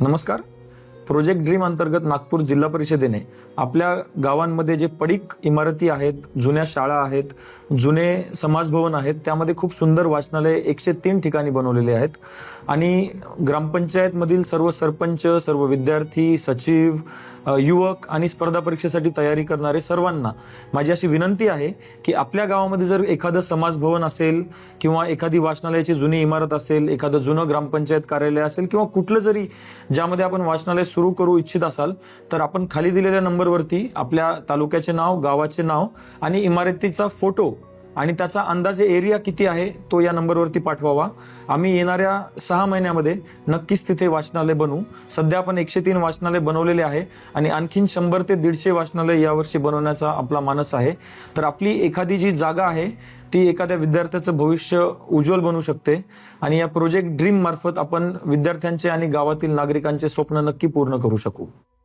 नमस्कार. Project dream अंतर्गत नागपूर जिल्हा परिषदेने आपल्या गावांमध्ये जे पडीक इमारती आहेत, जुन्या शाळा आहेत, जुने समाजभवन आहेत, त्यामध्ये खूप सुंदर वाचनालय 103 ठिकाणी बनवलेले आहेत. आणि ग्रामपंचायतमधील सर्व सरपंच, सर्व विद्यार्थी, सचिव, युवक आणि स्पर्धा परीक्षेसाठी तयारी करणारे सर्वांना माझी अशी विनंती आहे की आपल्या गावामध्ये जर एखादं समाजभवन असेल किंवा एखादी वाचनालयाची जुनी इमारत असेल, एखादं जुनं ग्रामपंचायत कार्यालय असेल किंवा कुठलं जरी ज्यामध्ये आपण वाचनालय सुरू करू इच्छित असाल, तर आपण खाली दिलेल्या नंबरवरती आपल्या तालुक्याचे नाव, गावाचे नाव आणि इमारतीचा फोटो आणि त्याचा अंदाजे एरिया किती आहे तो या नंबरवरती पाठवावा. आम्ही येणाऱ्या 6 महिन्यामध्ये नक्कीच तिथे वाचनालय बनवू. सध्या आपण 103 वाचनालय बनवलेले आहे आणि आणखीन 100 ते 150 वाचनालय यावर्षी बनवण्याचा आपला मानस आहे. तर आपली एखादी जी जागा आहे ती एखाद्या विद्यार्थ्याचं भविष्य उज्ज्वल बनू शकते आणि या प्रोजेक्ट ड्रीम मार्फत आपण विद्यार्थ्यांचे आणि गावातील नागरिकांचे स्वप्न नक्की पूर्ण करू शकू.